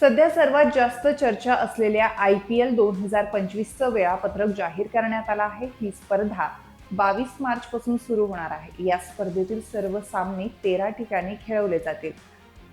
सध्या सर्वात जास्त चर्चा असलेल्या IPL 2025चं वेळापत्रक जाहीर करण्यात आलं आहे. ही स्पर्धा 22 मार्चपासून सुरू होणार आहे. या स्पर्धेतील सर्व सामने 13 ठिकाणी खेळवले जातील.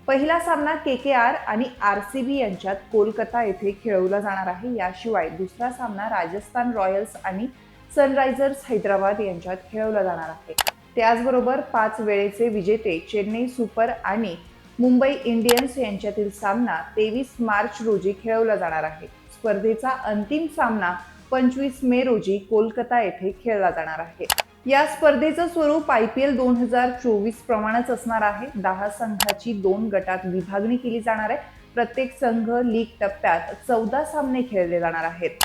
पहिला सामना KKR आणि RCB यांच्यात कोलकाता येथे खेळवला जाणार आहे. याशिवाय दुसरा सामना राजस्थान रॉयल्स आणि सनरायझर्स हैदराबाद यांच्यात खेळवला जाणार आहे. त्याचबरोबर 5 वेळेचे विजेते चेन्नई सुपर आणि मुंबई इंडियन्स यांच्यातील सामना 23 मार्च रोजी खेळवला जाणार आहे. स्पर्धेचा अंतिम सामना 25 मे रोजी कोलकाता येथे खेळला जाणार आहे. या स्पर्धेचं स्वरूप IPL 2024 प्रमाणेच असणार आहे. 10 संघाची 2 गटात विभागणी केली जाणार आहे. प्रत्येक संघ लीग टप्प्यात 14 सामने खेळले जाणार आहेत.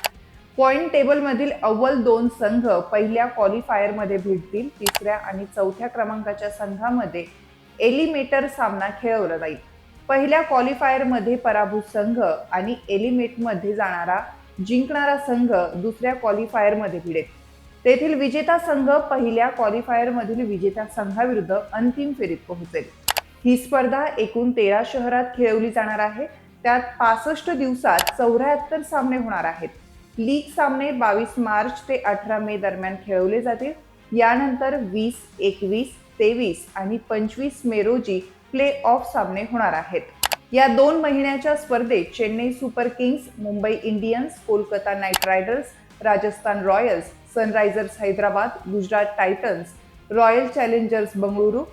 पॉइंट टेबलमधील अव्वल 2 संघ पहिल्या क्वालिफायरमध्ये भिडतील. तिसऱ्या आणि चौथ्या क्रमांकाच्या संघामध्ये एलिमिनेटर सामना खेळवला जाईल. पहिल्या क्वालिफायरमध्ये पराभूत संघ आणि एलिमिनेटमध्ये जिंकणारा संघ दुसऱ्या क्वालिफायरमध्ये भिडेल. तेथील विजेता संघ पहिल्या क्वालिफायरमधील विजेत्या संघाविरुद्ध अंतिम फेरीत पोहोचेल. ही स्पर्धा एकूण 13 शहरात खेळवली जाणार आहे. त्यात 65 दिवसात 74 सामने होणार आहेत. लीग सामने 22 मार्च ते 18 मे दरम्यान खेळवले जातील. यानंतर 20, 21, 23 आणि 25 मे रोजी प्ले ऑफ सामने होणार आहेत. या 2 महिन्याच्या स्पर्धेत Chennai super Kings, Mumbai Indians, Kolkata night riders, Rajasthan Royals, Sunrisers Hyderabad, Gujarat Titans, royal challengers Bengaluru,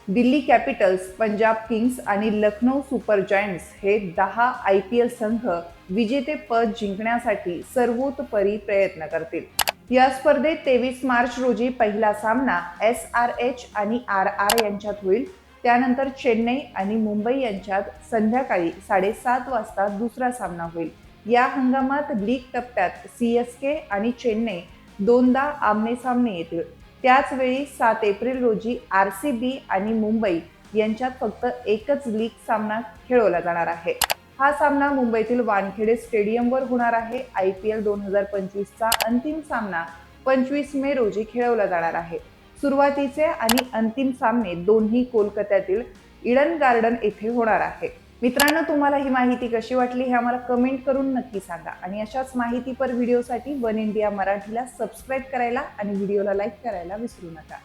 Delhi Capitals, Punjab Kings आणि लखनौ सुपर जायंट्स हे 10 IPL संघ विजेतेपद जिंकण्यासाठी सर्वोतोपरी प्रयत्न करतील. या स्पर्धेत 23 मार्च रोजी पहिला सामना SRH आणि RR यांच्यात होईल. त्यानंतर चेन्नई आणि मुंबई यांच्यात संध्याकाळी 7:30 वाजता दुसरा सामना होईल. या हंगामात लीग टप्प्यात CSK आणि चेन्नई दोनदा आमने-सामने येतील. त्याच वेळी 7 एप्रिल रोजी RCB आणि मुंबई यांच्यात फक्त एकच लीग सामना खेळवला जाणार आहे. हा सामना मुंबईतील वानखेडे स्टेडियमवर होणार आहे. IPL 2025चा अंतिम सामना 25 मे रोजी खेळवला जाणार आहे. सुरुवातीचे आणि अंतिम सामने दोन्ही कोलकात्यातील ईडन गार्डन येथे होणार आहे. मित्रांनो, तुम्हाला ही माहिती कशी वाटली हे आम्हाला कमेंट करून नक्की सांगा आणि अशाच माहितीपर व्हिडिओसाठी वन इंडिया मराठीला सबस्क्राईब करायला आणि व्हिडिओला लाईक करायला विसरू नका.